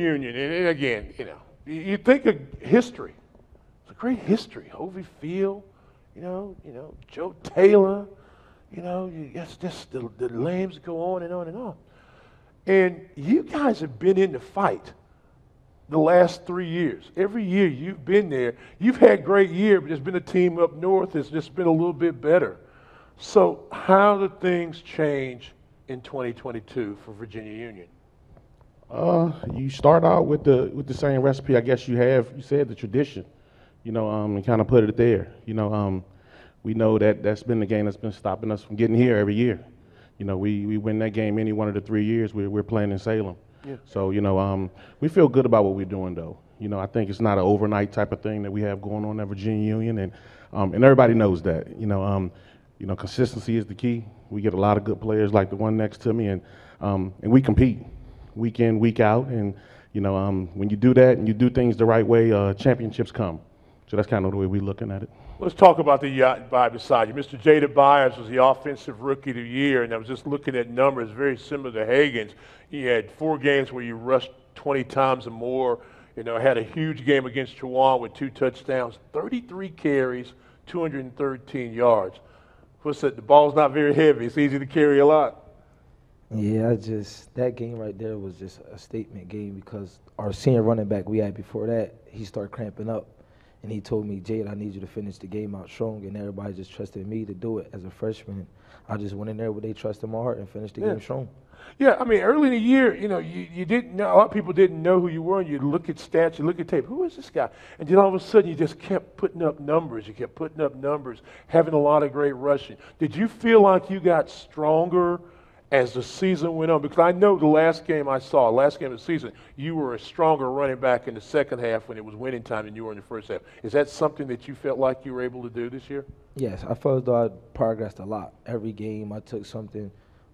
Union, and again, you think of history. It's a great history. Hovey Field, Joe Taylor, it's just the names go on and on and on. And you guys have been in the fight the last 3 years. Every year you've been there. You've had great year, but there's been a team up north that's just been a little bit better. So how do things change in 2022 for Virginia Union? You start out with the same recipe, I guess you said the tradition, and kind of put it there. We know that's been the game that's been stopping us from getting here every year. We win that game any one of the 3 years we're playing in Salem. Yeah. So, we feel good about what we're doing, though. I think it's not an overnight type of thing that we have going on at Virginia Union, and everybody knows that. Consistency is the key. We get a lot of good players like the one next to me, and we compete week in, week out, and when you do that and you do things the right way, championships come. So that's kind of the way we're looking at it. Let's talk about the yacht by beside you. Mr. Jada Byers was the offensive rookie of the year, and I was just looking at numbers very similar to Hagan's. He had 4 games where you rushed 20 times or more. Had a huge game against Chowan with 2 touchdowns, 33 carries, 213 yards. What's that? The ball's not very heavy. It's easy to carry a lot. Yeah, that game right there was just a statement game because our senior running back we had before that, he started cramping up. And he told me, Jade, I need you to finish the game out strong. And everybody just trusted me to do it as a freshman. I just went in there with they trust in my heart and finished the game strong. Yeah, I mean, early in the year, you didn't know, a lot of people didn't know who you were, and you look at stats, you look at tape, who is this guy? And then all of a sudden, you just kept putting up numbers. You kept putting up numbers, having a lot of great rushing. Did you feel like you got stronger as the season went on? Because I know the last game of the season, you were a stronger running back in the second half when it was winning time than you were in the first half. Is that something that you felt like you were able to do this year? Yes, I felt as though I progressed a lot. Every game I took something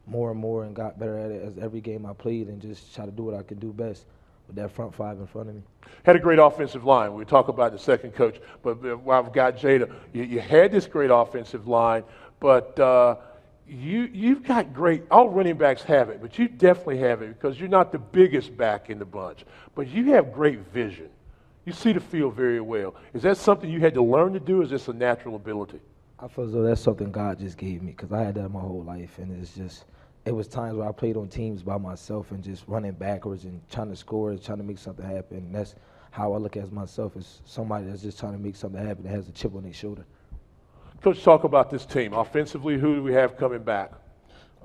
more and more and got better at it as every game I played and just try to do what I could do best with that front 5 in front of me. Had a great offensive line. We'll talk about the second coach. But while I've got Jada, you had this great offensive line, but you've got great, all running backs have it, but you definitely have it because you're not the biggest back in the bunch, but you have great vision. You see the field very well. Is that something you had to learn to do, or is this a natural ability? I feel as though that's something God just gave me because I had that my whole life, and it was times where I played on teams by myself and just running backwards and trying to score and trying to make something happen. And that's how I look at myself, as somebody that's just trying to make something happen that has a chip on their shoulder. Coach, talk about this team. Offensively, who do we have coming back?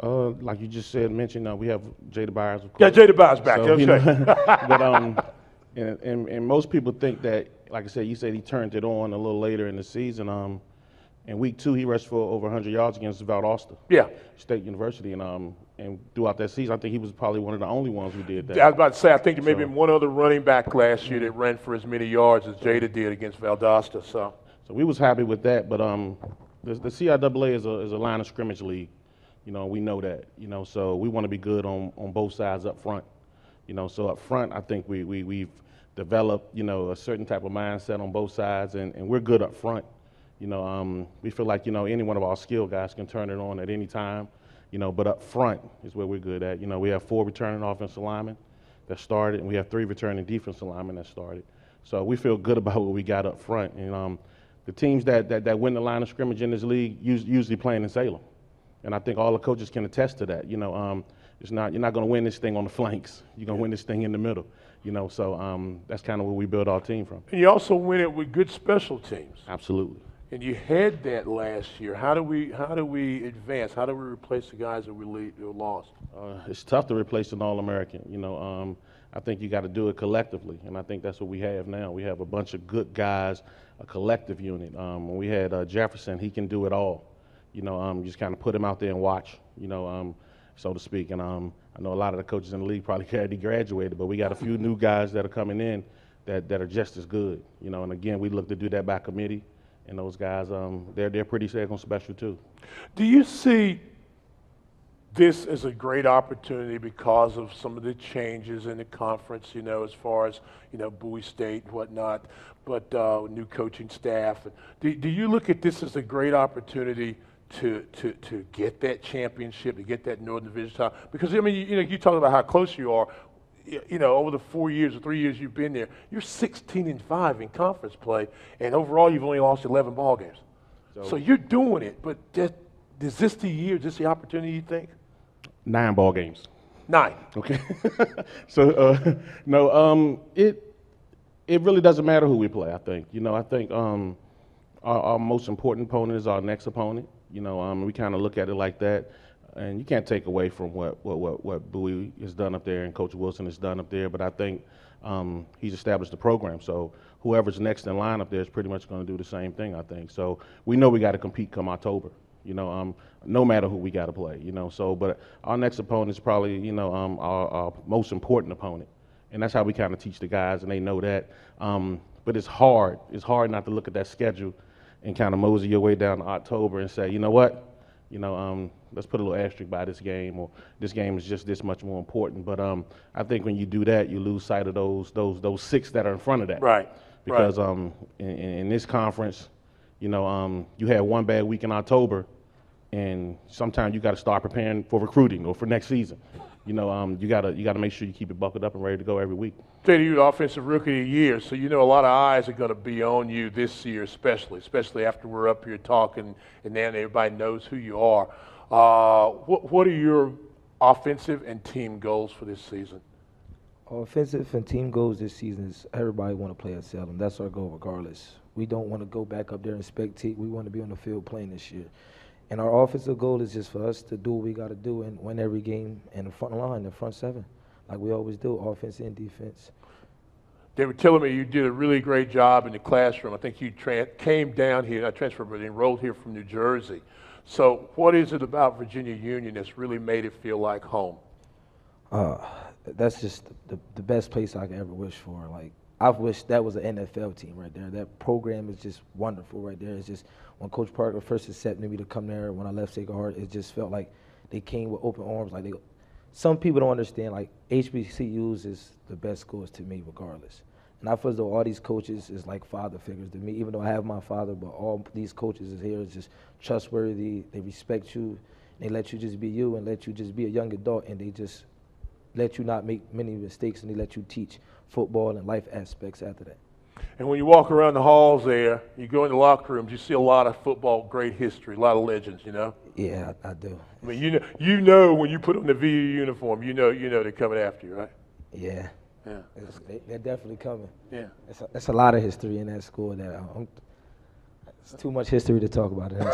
Like you just mentioned, we have Jada Byers, of course. Yeah, Jada Byers back. So, okay. But and most people think that, like I said, you said he turned it on a little later in the season. In week 2, he rushed for over 100 yards against Valdosta State University, and throughout that season, I think he was probably one of the only ones who did that. I was about to say, I think there may have been one other running back last year that ran for as many yards as Jada did against Valdosta. So we was happy with that, but the CIAA is a line of scrimmage league. We know that. So we want to be good on both sides up front. So up front, I think we've developed a certain type of mindset on both sides, and we're good up front. We feel like any one of our skill guys can turn it on at any time. But up front is where we're good at. We have 4 returning offensive linemen that started, and we have 3 returning defensive linemen that started. So we feel good about what we got up front. And the teams that win the line of scrimmage in this league usually playing in Salem, and I think all the coaches can attest to that. You're not going to win this thing on the flanks. You're going to win this thing in the middle. So that's kind of where we build our team from. And you also win it with good special teams. Absolutely. And you had that last year. How do we advance? How do we replace the guys that we lost? It's tough to replace an All-American. I think you got to do it collectively, and I think that's what we have now. We have a bunch of good guys, a collective unit. When we had Jefferson, he can do it all. Just kind of put him out there and watch, so to speak. And I know a lot of the coaches in the league probably already graduated, but we got a few new guys that are coming in that are just as good. And again, we look to do that by committee. And those guys, they're pretty special too. Do you see this as a great opportunity because of some of the changes in the conference, as far as, Bowie State and whatnot, but new coaching staff? Do you look at this as a great opportunity to get that championship, to get that Northern Division title? Because, you talk about how close you are. you know, over the 4 years or 3 years you've been there, you're 16-5 in conference play, and overall you've only lost 11 ball games. So you're doing it, but is this the year, is this the opportunity you think? 9 ball games. 9. Okay. So no, it really doesn't matter who we play. I think I think our most important opponent is our next opponent. We kind of look at it like that, and you can't take away from what VUU has done up there and Coach Wilson has done up there. But I think he's established the program, so whoever's next in line up there is pretty much going to do the same thing. I think so. We know we got to compete come October. No matter who we got to play. So but our next opponent is probably our most important opponent, and that's how we kind of teach the guys, and they know that. But it's hard. It's hard not to look at that schedule and kind of mosey your way down to October and say, you know what, let's put a little asterisk by this game, or this game is just this much more important. But I think when you do that, you lose sight of those 6 that are in front of that. Right. Because in this conference, you had one bad week in October, and sometimes you got to start preparing for recruiting or for next season. You got to make sure you keep it buckled up and ready to go every week. Jada, you're the offensive rookie of the year, so a lot of eyes are going to be on you this year, especially after we're up here talking, and then everybody knows who you are. What are your offensive and team goals for this season? Offensive and team goals this season is everybody want to play at Salem. That's our goal regardless. We don't want to go back up there and spectate. We want to be on the field playing this year. And our offensive goal is just for us to do what we got to do and win every game in the front line, the front 7, like we always do, offense and defense. They were telling me you did a really great job in the classroom. I think you came down here, not transferred, but enrolled here from New Jersey. So what is it about Virginia Union that's really made it feel like home? That's just the best place I could ever wish for. Like, I've wished that was an NFL team right there. That program is just wonderful right there. It's just when Coach Parker first accepted me to come there, when I left Sacred Heart, it just felt like they came with open arms. Like some people don't understand, like HBCUs is the best schools to me regardless. And I feel as though all these coaches is like father figures to me, even though I have my father, but all these coaches is here is just trustworthy. They respect you. They let you just be you and let you just be a young adult, and they just let you not make many mistakes, and they let you teach football and life aspects after that. And when you walk around the halls there, you go in the locker rooms, you see a lot of football great history, a lot of legends, Yeah, I do. I mean, you know when you put on the VUU uniform, you know they're coming after you, right? Yeah. Yeah. They're definitely coming. Yeah. It's a lot of history in that school that it's too much history to talk about in that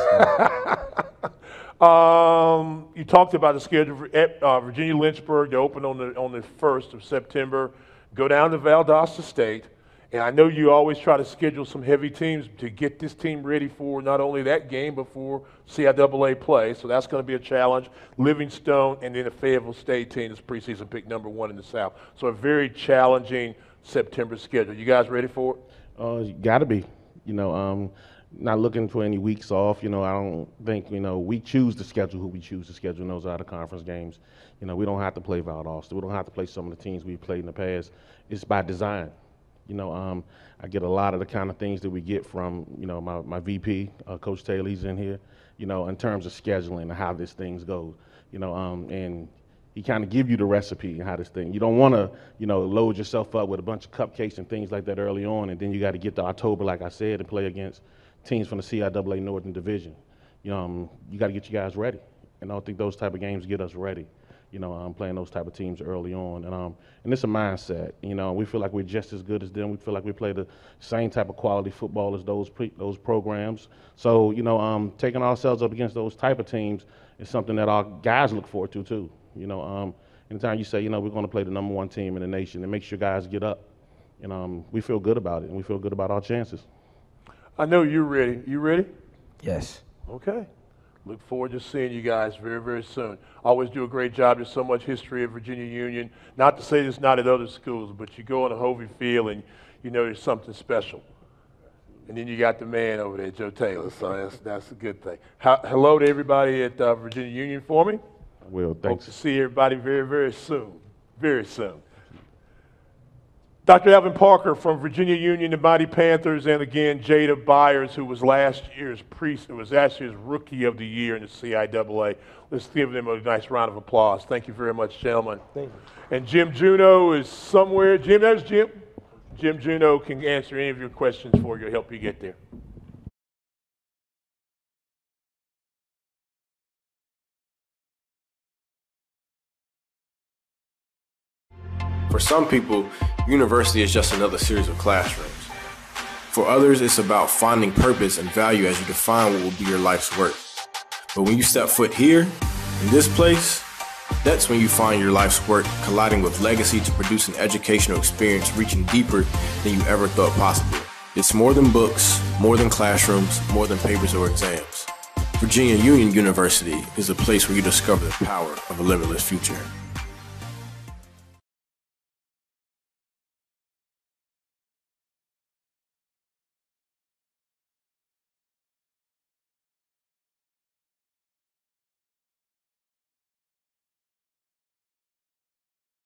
school. You talked about the schedule at Virginia Lynchburg. They open on the 1st of September. Go down to Valdosta State. And I know you always try to schedule some heavy teams to get this team ready for not only that game, but for CIAA play. So that's going to be a challenge. Livingstone and then a Fayetteville State team is preseason pick number 1 in the South. So a very challenging September schedule. You guys ready for it? You got to be. Not looking for any weeks off. I don't think, we choose to schedule who we choose to schedule in those out-of-conference games. We don't have to play Valdosta. We don't have to play some of the teams we've played in the past. It's by design. I get a lot of the kind of things that we get from, my VP, Coach Taylor, he's in here, in terms of scheduling and how this thing goes, and he kind of give you the recipe and how this thing, you don't want to, load yourself up with a bunch of cupcakes and things like that early on, and then you got to get to October, like I said, and play against teams from the CIAA Northern Division. You got to get you guys ready, and I don't think those type of games get us ready. Playing those type of teams early on, and it's a mindset. We feel like we're just as good as them. We feel like we play the same type of quality football as those programs. So, taking ourselves up against those type of teams is something that our guys look forward to too. Anytime you say, we're going to play the number 1 team in the nation, it makes your guys get up, and we feel good about it, and we feel good about our chances. I know you're ready. You ready? Yes. Okay. Look forward to seeing you guys very, very soon. Always do a great job. There's so much history of Virginia Union. Not to say it's not at other schools, but you go on a Hovey Field and there's something special. And then you got the man over there, Joe Taylor, so that's a good thing. Hello to everybody at Virginia Union for me. I will, thanks. Hope to see everybody very, very soon. Very soon. Dr. Alvin Parker from Virginia Union, the Mighty Panthers, and again, Jada Byers, who was last year's Rookie of the Year in the CIAA. Let's give them a nice round of applause. Thank you very much, gentlemen. Thank you. And Jim Juno is somewhere. Jim, there's Jim. Jim Juno can answer any of your questions for you, help you get there. For some people, university is just another series of classrooms. For others, it's about finding purpose and value as you define what will be your life's work. But when you step foot here, in this place, that's when you find your life's work colliding with legacy to produce an educational experience reaching deeper than you ever thought possible. It's more than books, more than classrooms, more than papers or exams. Virginia Union University is a place where you discover the power of a limitless future.